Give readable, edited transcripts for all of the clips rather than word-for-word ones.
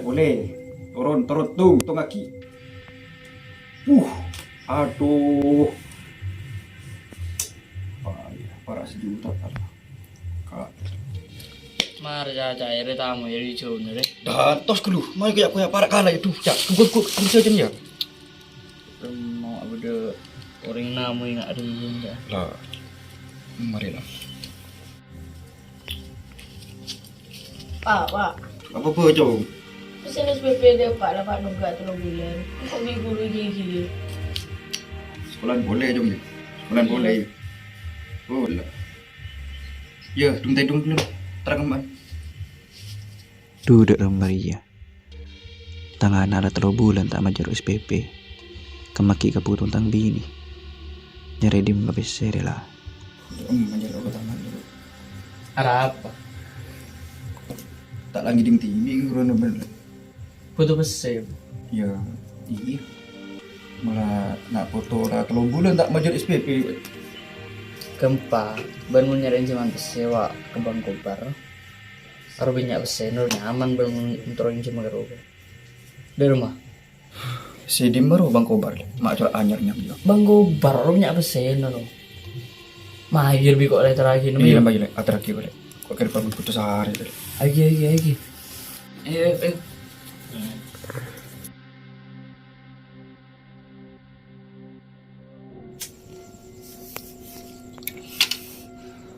boleh. Turun tung kaki. Aduh. Parah sejuta parah. Kak. Marja cair tamu ya di cun deh. Dah tos kelu. Mau kayak parah kalah itu. Ya, kuk saja nih ya. Mau ada orang namu yang ada ya. Lah. Marilah. Pak. Apa jom? Pesen SPP dia Pak dapat nunggak 3 bulan. Kok minggu gigi. Sekolah boleh jom ya. Sekolah boleh. Boleh. Ya, dung belum. Terang. Duduk Maria. Tangan ada 3 bulan tak majar SPP. Kemaki kaputong tang bini. Nyari di mabes lah. Majar aku tangan dulu. Ada apa? Tak lagi ding tinggi ngurun bener. Foto pesem. Ya, iya. Malah nak foto lah 3 bulan tak majar SPP. Gempa. Ban mau nyariin cuman sewa ke Bangkobar. Harus banyak pesen, nyaman ban mentorin cuma ke rumah. Di rumah. Si Dimbaru Bang Kobar. Mak jual anyarnya dia. Bangkobar banyak pesen no. Mahir bi kok ada terakhir Iya, bagi atraki boleh. Kok kira pabrik putus sehari tadi. Lagi. Eh.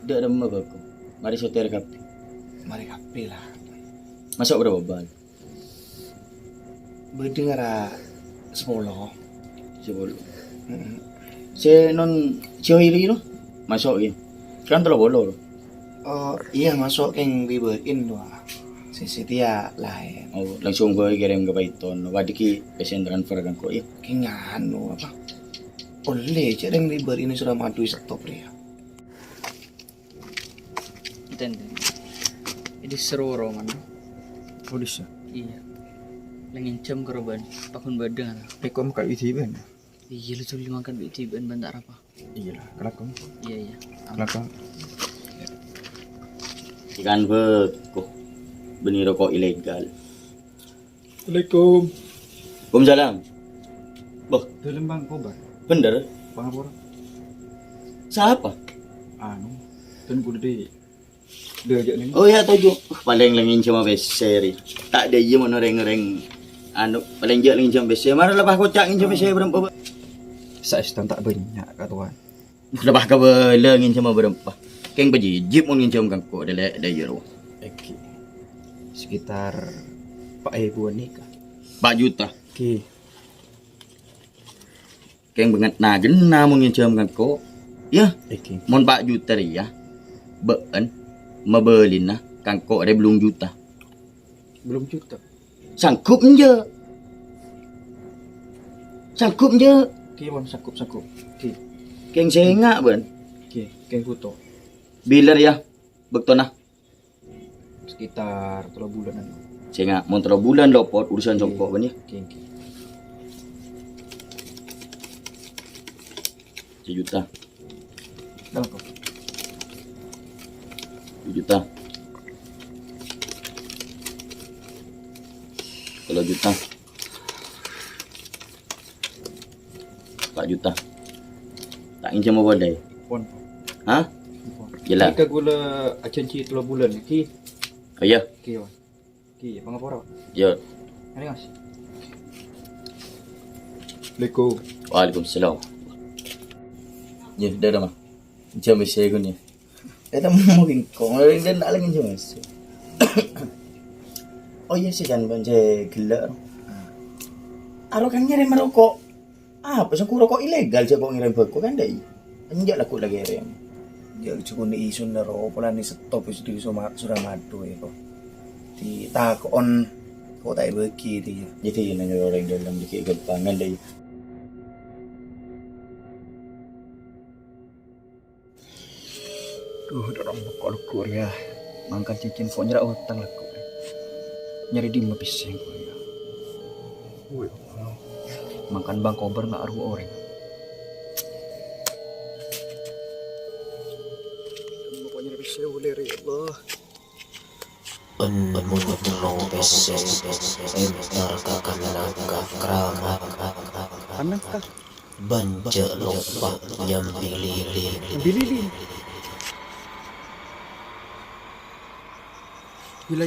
Dah ada apa aku? Mari soter kape. Mari kape lah. Masuk berapa bal? Berdengar 10. Sebelum. Si non Ciohili tu masuk ke. Kan telah bolo. Oh iya masuk yang biberin doa. Si Setia lain. Oh, langsung gue kirim ke Python. Wadiki pesen transfer kan kok ya. Kenyan apa? Oleh cek yang biberin ini sudah madu stop ya. Entende. Ini seru roman. Polis ya. Iya. Langin jam korban. Pakun badang. Rekom kat UTB kan? Iya lu culi makan BT ban bantar apa? Iya lah, kelakon. Iya. Kelakon. Ikan beku. Beni rokok ilegal. Assalamualaikum. Waalaikumsalam. Boh, Dalam Bang Kobar. bener? Bang apa? Siapa? Anu, dan gue dia ajak ni. Oh ya tahu. Paling langin cuma beseri. Tak ada je mana reng-reng. Anu paling je langin cuma beseri. Mara lepas kocak langin cuma beseri berempat. Saistan tak banyak kat tuan. Lepas ke langin cuma berempat. Keng bejijip mun ngin cuma kangkok ada euro. Okey. Sekitar 4,000 ni kah? 4 juta. Okey. Keng banget nah genah mun ngin cuma kangkok. Ya, Okey. mun 4 juta dia. Beun mebelin nah kangkok ada belum juta. Belum juta. Sangkup je. Okey, wan sakup. Okey. Keng sengak ben. Okey, keng foto. Bilar ya. Bektona. Sekitar 3 bulanan. Sengak mun 3 bulan lopot urusan songkok ben ya. Okey. 1 juta. Dalam kau. 2 juta. 3 juta. 4 juta. Tak ingin cuma boleh. Pon. Ha? Yelah. Jika gula acanci 3 bulan. Okey. Oh ya. Okey, wan. Okey, pangapora. Ya. Ani ngas. Assalamualaikum. Waalaikumsalam. Ya, dah mah. Jam saya gini. Kita mau kong, orang dia nak lagi jam saya. Oh iya sih kan banjir gelak. Aro kan ngirim merokok. Apa sih aku rokok ilegal sih kok ngirim beko kan dai. Anjak lah aku lagi ngirim. Dia cukup ni isun nero pola ni stop di sudah madu ya kok. Di takon kok tak bagi dia. Jadi nanya orang dalam dikit gempangan dai. Dorang bokok lukur ya. Mangkan cincin kok nyerak utang laku. Nyari di mabis yang kau ya. Woi, makan Bang Kobar nak aru orang. Pokoknya bisa boleh ya Allah. Menutulong besok entar kakak naga keramat Anak kah? banja lopak yang bilili Bililin. Gila.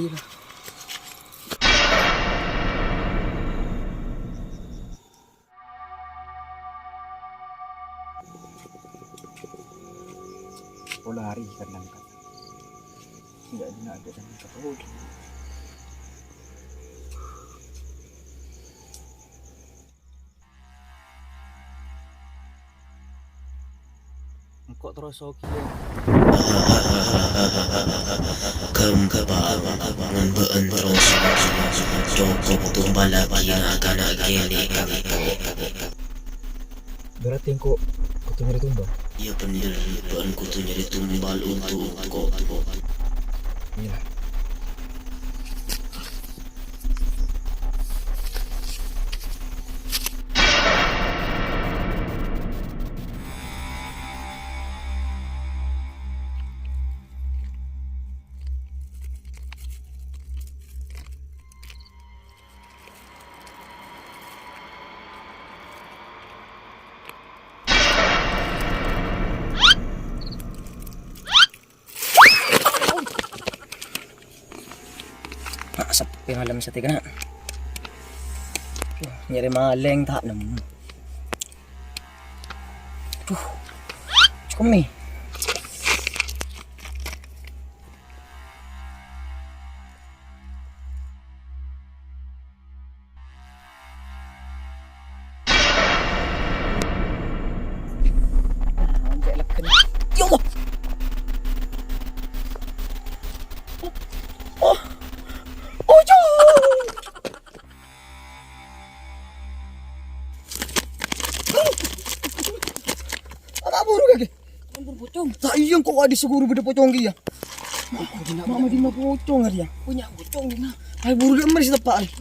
Oh lari kan nangkat. Tidak ada dan nangkat. Oh. Kok terus oke ya? kembang ngebeen terus cukup tumbal lagi akan gini kangko Berarti kok kutunya ditumbang. ya bener ban kutu nyari tumbal untuk kok Iya. Sepi malam sa tigana. Nyari maleng tak nem. Cukup nih. Ya Allah. Buru kaki. Buru pocong. Tak iya kok ada seguru beda pocong dia. Mama di mana pocong dia? Punya pocong dia. Hai buru dia mari tepak. Ayo.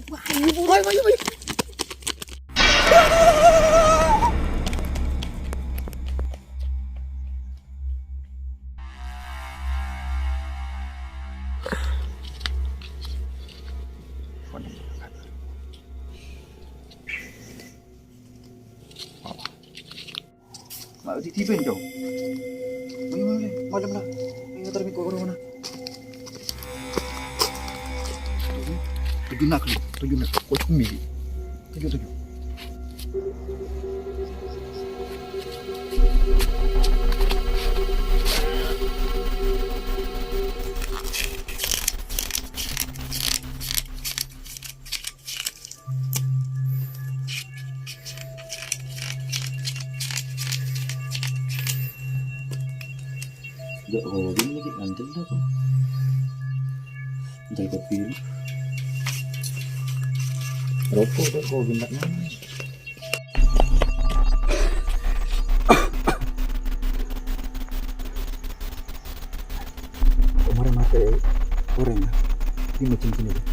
Mak titipin jauh. Malam lah. Ini tarik kau orang mana? Tujuh nak. Kau cumi. Tujuh. Dok Robin lagi ngantil dah kok. Jai kopi dulu. Rokok Dok Robin tak nyaman. Kemarin mati orang lah. Ini macam sini deh.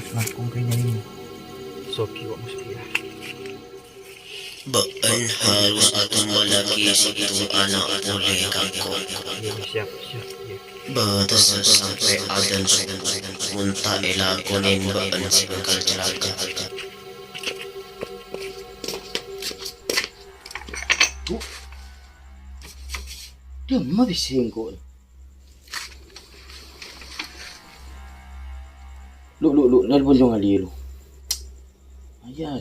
Lakong kayaknya ini. Sopi kok mesti ya. Baan harus atau lagi situ anak boleh kangko. Iya siap. Ya. Batas sampai adan subuh muntah elakonin baan si bekal celaka. Dia mah bising kok. Lu nelpon jong ali lu. Ayah.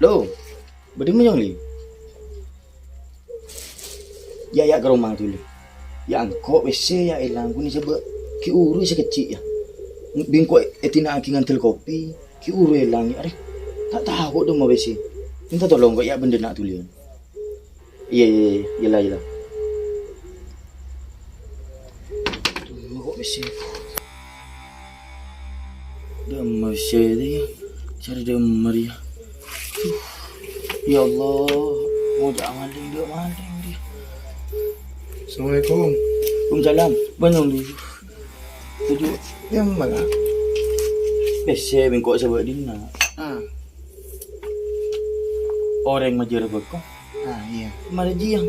Lo, bagaimana yang li? Ya ke rumah tu li. Ya angkok wese ya ilang kuni sebab ki uru sekecil ya. Bingko etina aki ngantel kopi, ki uru ilang ya. Tak tahu dong mau wese. Minta tolong kok ya benda nak tulian. Iya lah. Tunggu kok bisa. Dia cari dia Maria. Ya Allah, Oh jangan dia maling dia. Assalamualaikum. Waalaikumsalam. Banyak dia. Tujuh. Yang mana? Biasa bengkok sebab dina. Ah, Orang majer bekok. iya. Maraji yang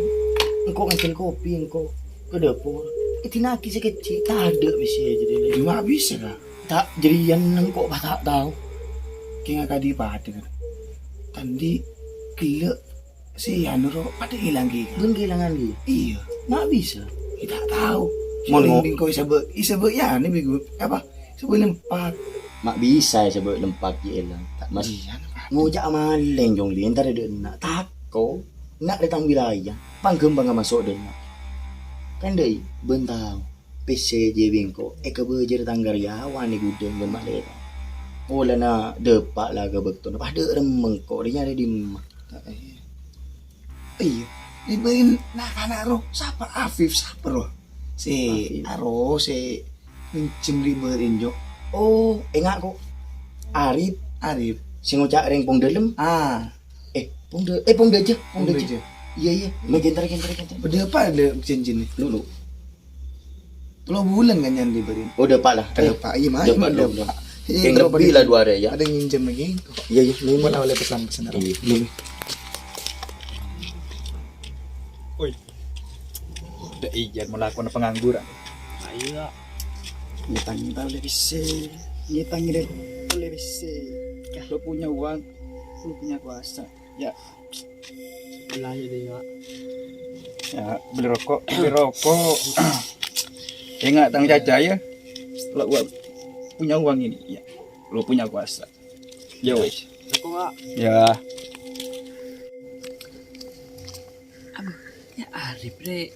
engkau ngambil kopi engkau ke dapur. Tinaki sekecil tak ada biasa jadi. Cuma bisa kah? Tak jadi yang engkau tak tahu. Kaya kadi pada kan. Tadi kelak si anu pada hilang gigi. Bun kehilangan dia. Iya, Mak bisa. kita tahu. Mau Bingko isebut ya ni minggu apa? Sebut lempat. mak bisa sebab lempak je elang. Tak mas. Iya, Ngojak maleng jong li entar ada nak tako. Nak datang wilayah. Panggem bangga masuk dan nak. Kan dei bentang. PC je bingko. Eka bejer tanggar ya wani gudeng dan mak lera. Ola na depak lah ke betul. Pada remeng kok dia ada di mak. Iya. Ibain nak anak roh siapa Afif siapa roh? Si Aro si mencem riberin jo. Oh, enggak kok. Arif Arif. sing ngocak ring pong dalem. Ah, Pong aja. Iya iya. Gentar. udah apa ada cincin ni? Dulu. 10 bulan kan yang diberi. Oh, depak lah. Ada Pak, iya mah. Depak Ada dong. Pak. Yang lebih lah 2 hari ya. Ada yang minjem lagi. Iya iya. Mau lah oleh pesan-pesan. Iya. Udah ijan melakukan pengangguran. Ayo. Nyetang boleh bisa. Nyetang boleh bisa. Lo punya uang, lo punya kuasa. Ya. Belanja deh Pak. Ya, beli rokok. Ingat tang Caca ya. Lo gua punya uang ini, ya. Lo punya kuasa. Ya wes. Rokok Pak. Ya, Ya Arif deh.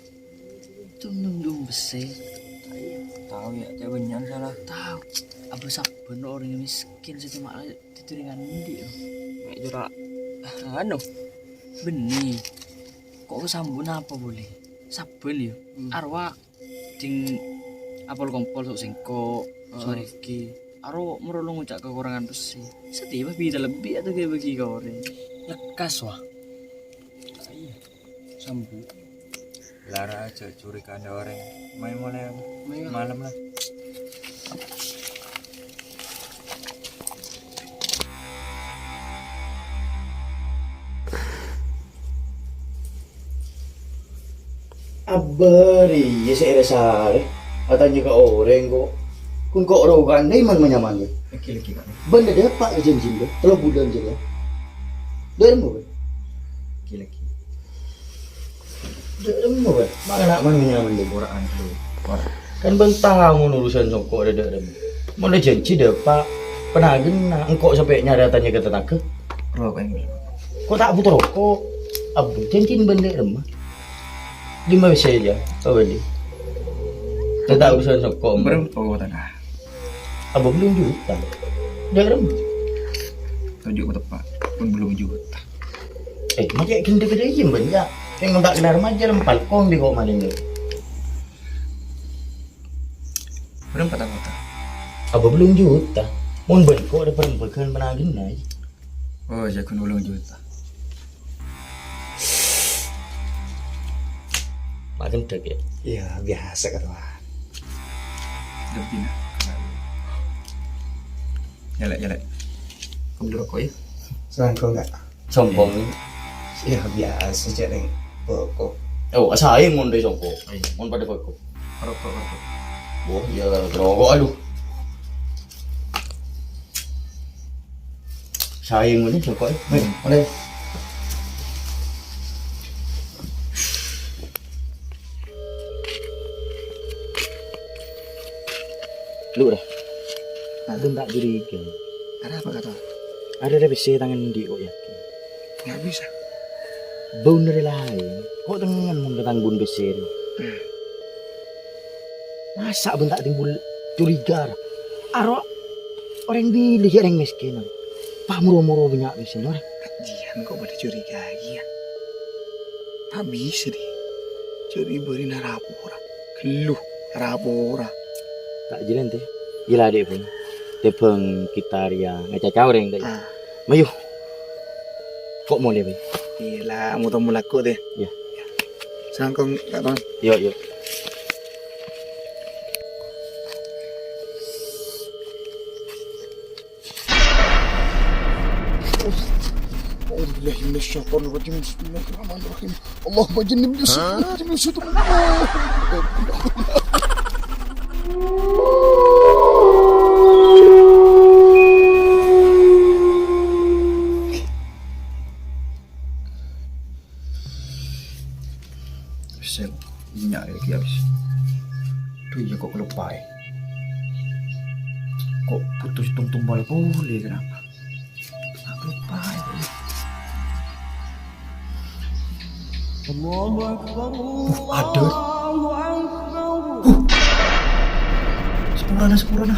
Tung besi. tahu ya, kayak banyak salah. Tahu. Abu saben orang yang miskin saja malah dituringan dia. Mek jura anu. Benih. Kok kesambun apa boleh? Saben ya. Arwah ding apel kompol sok singko. Sorry ki. Aro merulung ngucak kekurangan besi. Setiba bisa lebih atau kayak bagi kau orang. Lekas wah. Sambu. Lara aja curi kanda orang. Main mulai malam lah. Abari, ya saya rasa katanya ke orang kok. Kun kok rogan dai man manyaman ya. Laki-laki kan. Benda depak ke janjin deh. 3 bulan je ya. Dermo. Laki-laki. Dermo kan. Mana man manyaman deh. Orang dulu. Orang. Kan bentang urusan sokok ada dermo. Mana janji depak penagen engkau sampai nyari tanya ke tetangga. Rokok yang bilang. Kok tak butuh rokok? Abu janjin benda remah. 5 bisa aja. Apa dia? Tetap urusan sokok. Berapa kau tanah? Abang belum juta. Darem. Tunjuk tepat. Pun belum juta. Macam kena jem banyak. Yang tak kena remaja lempal kong di kok maling dia. Berapa tak kota? Abang belum juta. Mun bengkok ada perempuan penagin naik. Oh, saya kun belum juta. Macam tak ya. Iya, biasa kata. Lebih nah. Yalek. Kamu dulu rokok ya? Sekarang kau enggak? Sombong. Iya, biasa jadi pokok. Oh, saya mun dari sombong. Mun pada pokok. Rokok. Oh, ya rokok aduh. Sayang mun rokok. Boleh. Lu dah. Ada tak curiga. Ada apa kata? Ada bisa tangan di kok yakin. Enggak bisa. Bau dari lain. Kok dengan mau datang bun besar. Masa bentak timbul curiga. Aro orang bilik orang miskin. Pak muro-muro banyak di sini orang. Jian kok pada curiga iya. Tak bisa deh. Curi beri narapora. Keluh narapora. Tak jalan teh. Gila deh pun. Tepeng kita ria ngecek orang tadi. Mayu. Kok mau lebih? Iyalah, mau tamu laku deh. Iya. Sangkong tak tahu. Yo. أعوذ بالله من الشيطان الرجيم بسم الله الرحمن الرحيم اللهم جنبني الشيطان من الشيطان Sel, minyak lagi habis. Tuh ya kok kelupa ya. Kok putus tumbal boleh kenapa? Aku lupa ya. Ada. Sepurana.